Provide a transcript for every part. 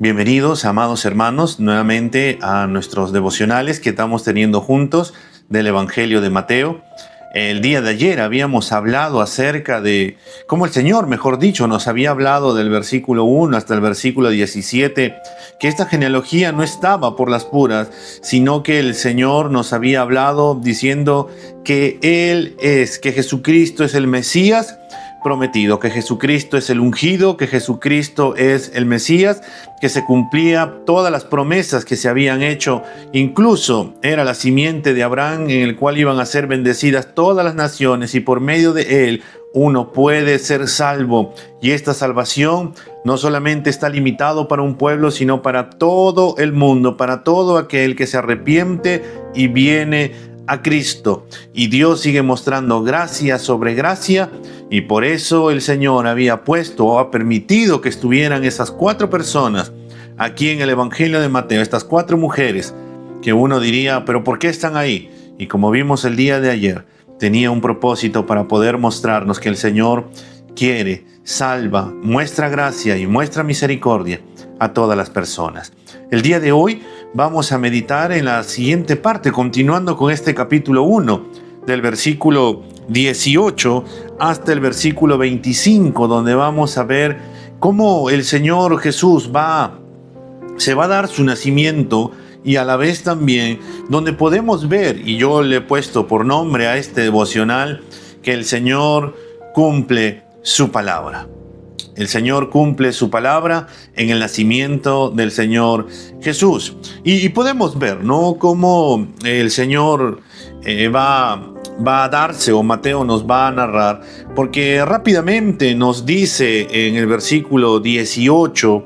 Bienvenidos, amados hermanos, nuevamente a nuestros devocionales que estamos teniendo juntos del Evangelio de Mateo. El día de ayer habíamos hablado acerca de cómo el Señor, mejor dicho, nos había hablado del versículo 1 hasta el versículo 17, que esta genealogía no estaba por las puras, sino que el Señor nos había hablado diciendo que que Jesucristo es el Mesías prometido, que Jesucristo es el ungido, que Jesucristo es el Mesías, que se cumplía todas las promesas que se habían hecho, incluso era la simiente de Abraham en el cual iban a ser bendecidas todas las naciones y por medio de él uno puede ser salvo. Y esta salvación no solamente está limitado para un pueblo, sino para todo el mundo, para todo aquel que se arrepiente y viene a Cristo. Y Dios sigue mostrando gracia sobre gracia, y por eso el Señor había puesto o ha permitido que estuvieran esas 4 personas aquí en el Evangelio de Mateo, estas 4 mujeres que uno diría, pero ¿por qué están ahí? Y como vimos el día de ayer, tenía un propósito para poder mostrarnos que el Señor quiere, salva, muestra gracia y muestra misericordia a todas las personas. El día de hoy vamos a meditar en la siguiente parte, continuando con este capítulo 1, del versículo 18 hasta el versículo 25, donde vamos a ver cómo el Señor Jesús se va a dar su nacimiento, y a la vez también donde podemos ver, y yo le he puesto por nombre a este devocional, que el Señor cumple su palabra. El Señor cumple su palabra en el nacimiento del Señor Jesús. Y podemos ver, ¿no?, cómo el Señor va a darse, o Mateo nos va a narrar, porque rápidamente nos dice en el versículo 18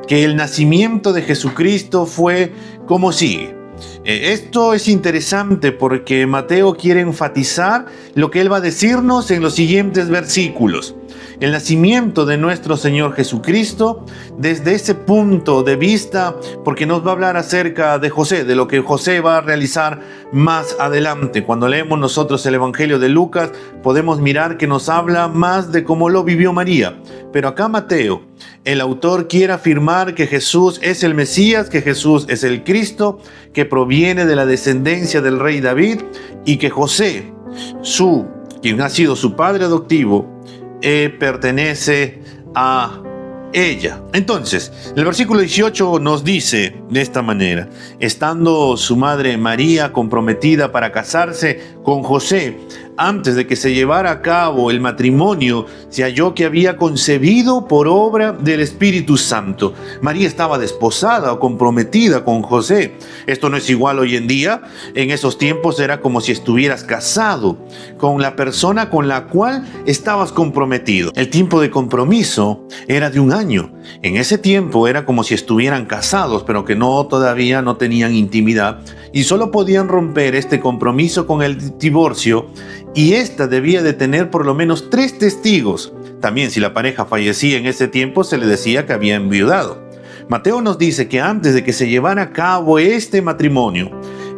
que el nacimiento de Jesucristo fue como sigue. Esto es interesante porque Mateo quiere enfatizar lo que él va a decirnos en los siguientes versículos. El nacimiento de nuestro Señor Jesucristo desde ese punto de vista, porque nos va a hablar acerca de José, de lo que José va a realizar más adelante. Cuando leemos nosotros el Evangelio de Lucas, podemos mirar que nos habla más de cómo lo vivió María. Pero acá Mateo, el autor, quiere afirmar que Jesús es el Mesías, que Jesús es el Cristo, que proviene de la descendencia del rey David, y que José, quien ha sido su padre adoptivo, pertenece a ella. Entonces, el versículo 18 nos dice de esta manera: estando su madre María comprometida para casarse con José, antes de que se llevara a cabo el matrimonio, se halló que había concebido por obra del Espíritu Santo. María estaba desposada o comprometida con José. Esto no es igual hoy en día. En esos tiempos era como si estuvieras casado con la persona con la cual estabas comprometido. El tiempo de compromiso era de 1 año. En ese tiempo era como si estuvieran casados, pero que todavía no tenían intimidad, y solo podían romper este compromiso con el divorcio, y esta debía de tener por lo menos 3 testigos. También, si la pareja fallecía en ese tiempo, se le decía que había enviudado. Mateo nos dice que antes de que se llevara a cabo este matrimonio,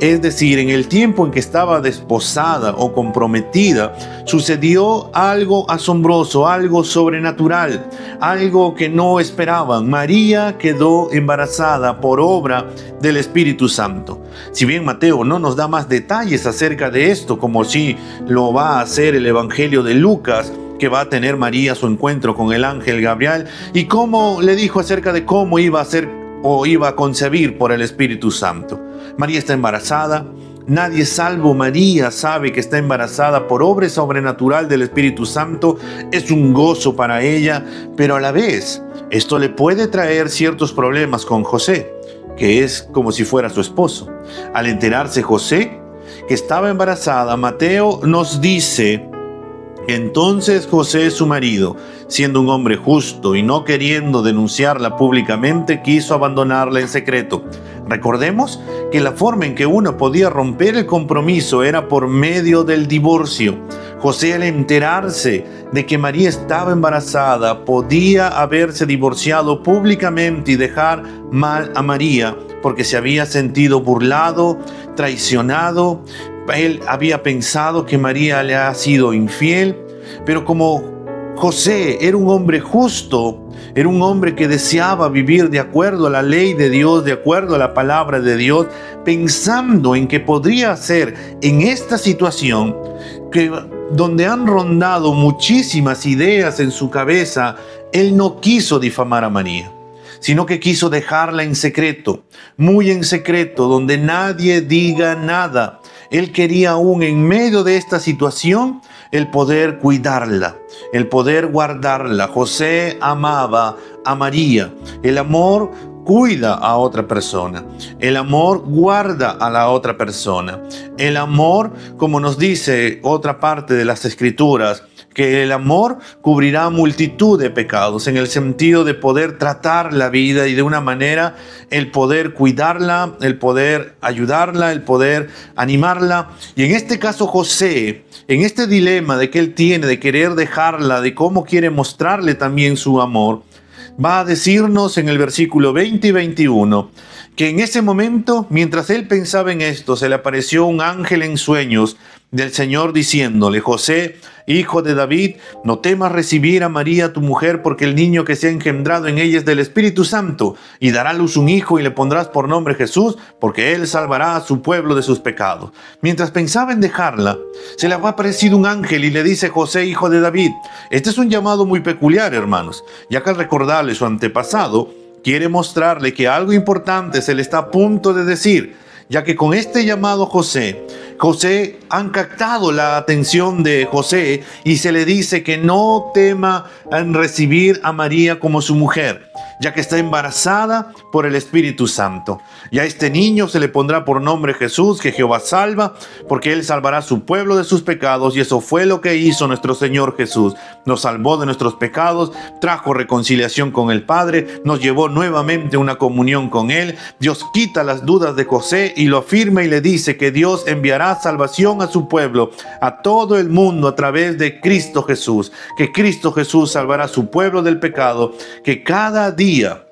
es decir, en el tiempo en que estaba desposada o comprometida, sucedió algo asombroso, algo sobrenatural, algo que no esperaban. María quedó embarazada por obra del Espíritu Santo. Si bien Mateo no nos da más detalles acerca de esto, como si lo va a hacer el Evangelio de Lucas, que va a tener María su encuentro con el ángel Gabriel y cómo le dijo acerca de cómo iba a ser o iba a concebir por el Espíritu Santo. María está embarazada. Nadie salvo María sabe que está embarazada por obra sobrenatural del Espíritu Santo. Es un gozo para ella, pero a la vez esto le puede traer ciertos problemas con José, que es como si fuera su esposo. Al enterarse José que estaba embarazada, Mateo nos dice: entonces José, su marido, siendo un hombre justo y no queriendo denunciarla públicamente, quiso abandonarla en secreto. Recordemos que la forma en que uno podía romper el compromiso era por medio del divorcio. José, al enterarse de que María estaba embarazada, podía haberse divorciado públicamente y dejar mal a María, porque se había sentido burlado, traicionado. Él había pensado que María le ha sido infiel, pero como José era un hombre justo, era un hombre que deseaba vivir de acuerdo a la ley de Dios, de acuerdo a la palabra de Dios, pensando en que podría ser en esta situación que donde han rondado muchísimas ideas en su cabeza. Él no quiso difamar a María, sino que quiso dejarla en secreto, muy en secreto, donde nadie diga nada. Él quería aún en medio de esta situación el poder cuidarla, el poder guardarla. José amaba a María. El amor cuida a otra persona. El amor guarda a la otra persona. El amor, como nos dice otra parte de las Escrituras, que el amor cubrirá multitud de pecados, en el sentido de poder tratar la vida y de una manera el poder cuidarla, el poder ayudarla, el poder animarla. Y en este caso José, en este dilema de que él tiene de querer dejarla, de cómo quiere mostrarle también su amor, va a decirnos en el versículo 20 y 21 que en ese momento, mientras él pensaba en esto, se le apareció un ángel en sueños del Señor diciéndole: José, hijo de David, no temas recibir a María tu mujer, porque el niño que se ha engendrado en ella es del Espíritu Santo, y dará a luz un hijo y le pondrás por nombre Jesús, porque él salvará a su pueblo de sus pecados. Mientras pensaba en dejarla, se le ha aparecido un ángel y le dice: José, hijo de David. Este es un llamado muy peculiar, hermanos, ya que al recordarle su antepasado, quiere mostrarle que algo importante se le está a punto de decir, ya que con este llamado José han captado la atención de José y se le dice que no tema en recibir a María como su mujer, ya que está embarazada por el Espíritu Santo. Y a este niño se le pondrá por nombre Jesús, que Jehová salva, porque él salvará a su pueblo de sus pecados. Y eso fue lo que hizo nuestro Señor Jesús. Nos salvó de nuestros pecados, trajo reconciliación con el Padre, nos llevó nuevamente a una comunión con él. Dios quita las dudas de José y lo afirma y le dice que Dios enviará salvación a su pueblo, a todo el mundo, a través de Cristo Jesús, que Cristo Jesús salvará a su pueblo del pecado, que cada día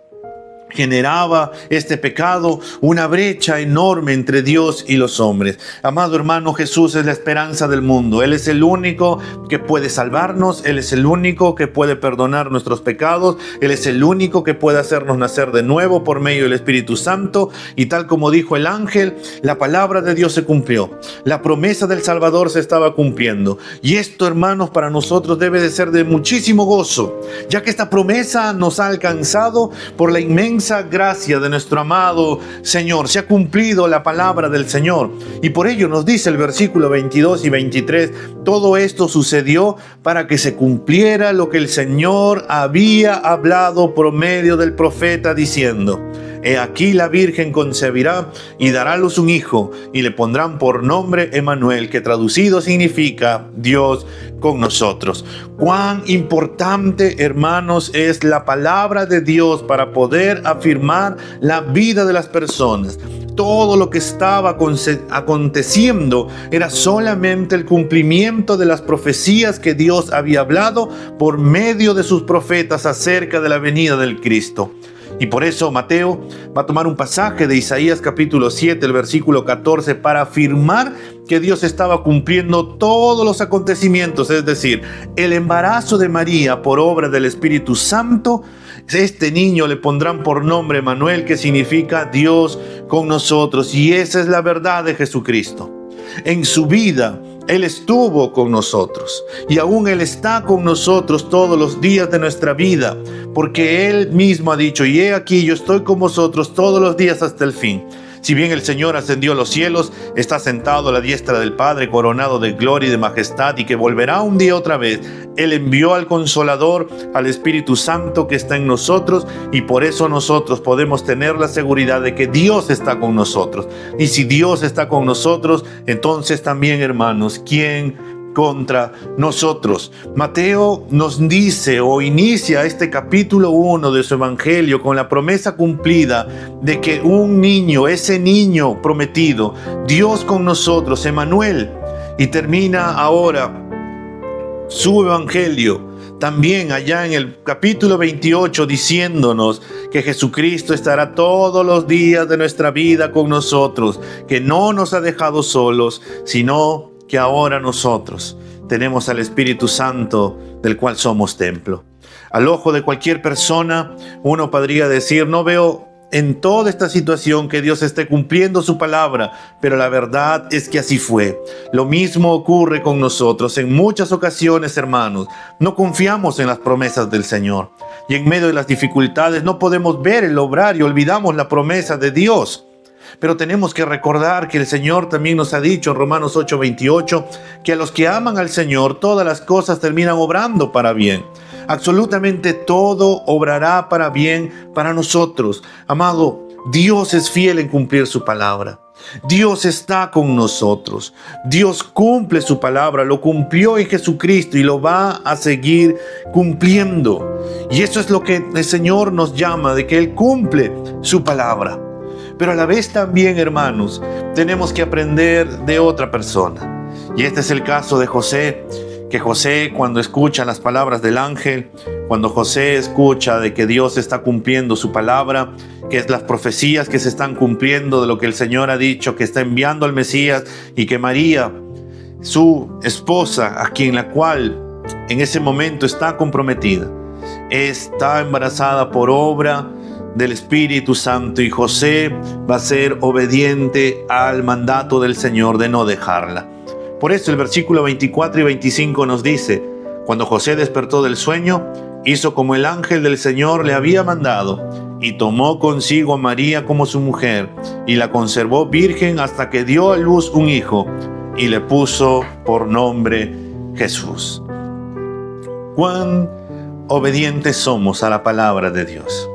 generaba este pecado una brecha enorme entre Dios y los hombres. Amado hermano, Jesús es la esperanza del mundo. Él es el único que puede salvarnos. Él es el único que puede perdonar nuestros pecados. Él es el único que puede hacernos nacer de nuevo por medio del Espíritu Santo. Y tal como dijo el ángel, la palabra de Dios se cumplió. La promesa del Salvador se estaba cumpliendo. Y esto, hermanos, para nosotros debe de ser de muchísimo gozo, ya que esta promesa nos ha alcanzado por la inmensa gracia de nuestro amado Señor. Se ha cumplido la palabra del Señor, y por ello nos dice el versículo 22 y 23: todo esto sucedió para que se cumpliera lo que el Señor había hablado por medio del profeta, diciendo: He aquí la Virgen concebirá y dará a luz un hijo, y le pondrán por nombre Emmanuel, que traducido significa Dios con nosotros. Cuán importante, hermanos, es la palabra de Dios para poder afirmar la vida de las personas. Todo lo que estaba aconteciendo era solamente el cumplimiento de las profecías que Dios había hablado por medio de sus profetas acerca de la venida del Cristo. Y por eso Mateo va a tomar un pasaje de Isaías capítulo 7, el versículo 14, para afirmar que Dios estaba cumpliendo todos los acontecimientos, es decir, el embarazo de María por obra del Espíritu Santo. Este niño le pondrán por nombre Emmanuel, que significa Dios con nosotros. Y esa es la verdad de Jesucristo. En su vida Él estuvo con nosotros, y aún Él está con nosotros todos los días de nuestra vida, porque Él mismo ha dicho: y he aquí, yo estoy con vosotros todos los días hasta el fin. Si bien el Señor ascendió a los cielos, está sentado a la diestra del Padre, coronado de gloria y de majestad, y que volverá un día otra vez. Él envió al Consolador, al Espíritu Santo que está en nosotros, y por eso nosotros podemos tener la seguridad de que Dios está con nosotros. Y si Dios está con nosotros, entonces también, hermanos, ¿quién contra nosotros? Mateo nos dice o inicia este capítulo 1 de su evangelio con la promesa cumplida de que un niño, ese niño prometido, Dios con nosotros, Emmanuel, y termina ahora su evangelio también allá en el capítulo 28 diciéndonos que Jesucristo estará todos los días de nuestra vida con nosotros, que no nos ha dejado solos, sino que ahora nosotros tenemos al Espíritu Santo, del cual somos templo. Al ojo de cualquier persona, uno podría decir, no veo en toda esta situación que Dios esté cumpliendo su palabra, pero la verdad es que así fue. Lo mismo ocurre con nosotros. En muchas ocasiones, hermanos, no confiamos en las promesas del Señor. Y en medio de las dificultades no podemos ver el obrar y olvidamos la promesa de Dios. Pero tenemos que recordar que el Señor también nos ha dicho en Romanos 8:28 que a los que aman al Señor todas las cosas terminan obrando para bien. Absolutamente todo obrará para bien para nosotros. Amado, Dios es fiel en cumplir su palabra. Dios está con nosotros. Dios cumple su palabra, lo cumplió en Jesucristo y lo va a seguir cumpliendo. Y eso es lo que el Señor nos llama, de que Él cumple su palabra. Pero a la vez también, hermanos, tenemos que aprender de otra persona. Y este es el caso de José, que José, cuando escucha las palabras del ángel, cuando José escucha de que Dios está cumpliendo su palabra, que es las profecías que se están cumpliendo de lo que el Señor ha dicho, que está enviando al Mesías, y que María, su esposa, a quien la cual en ese momento está comprometida, está embarazada por obra del Espíritu Santo, y José va a ser obediente al mandato del Señor de no dejarla. Por eso el versículo 24 y 25 nos dice, cuando José despertó del sueño, hizo como el ángel del Señor le había mandado, y tomó consigo a María como su mujer, y la conservó virgen hasta que dio a luz un hijo, y le puso por nombre Jesús. ¿Cuán obedientes somos a la palabra de Dios?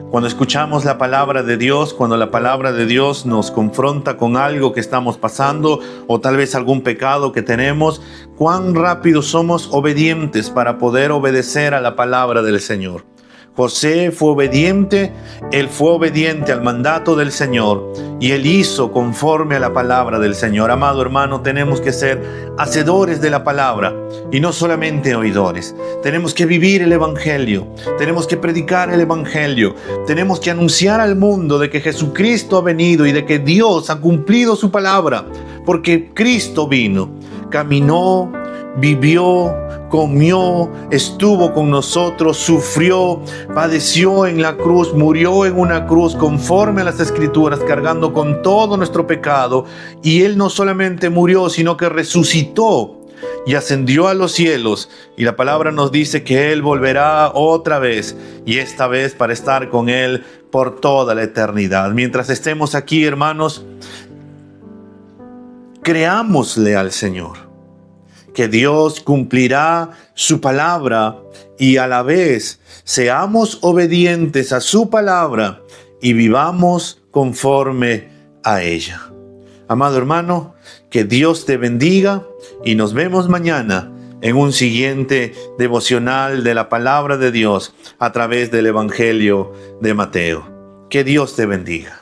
Cuando escuchamos la palabra de Dios, cuando la palabra de Dios nos confronta con algo que estamos pasando o tal vez algún pecado que tenemos, cuán rápido somos obedientes para poder obedecer a la palabra del Señor. José fue obediente, él fue obediente al mandato del Señor y él hizo conforme a la palabra del Señor. Amado hermano, tenemos que ser hacedores de la palabra y no solamente oidores. Tenemos que vivir el Evangelio, tenemos que predicar el Evangelio, tenemos que anunciar al mundo de que Jesucristo ha venido y de que Dios ha cumplido su palabra, porque Cristo vino, caminó, vivió, comió, estuvo con nosotros, sufrió, padeció en la cruz, murió en una cruz conforme a las Escrituras, cargando con todo nuestro pecado. Y Él no solamente murió, sino que resucitó y ascendió a los cielos. Y la palabra nos dice que Él volverá otra vez, y esta vez para estar con Él por toda la eternidad. Mientras estemos aquí, hermanos, creámosle al Señor, que Dios cumplirá su palabra, y a la vez seamos obedientes a su palabra y vivamos conforme a ella. Amado hermano, que Dios te bendiga y nos vemos mañana en un siguiente devocional de la palabra de Dios a través del Evangelio de Mateo. Que Dios te bendiga.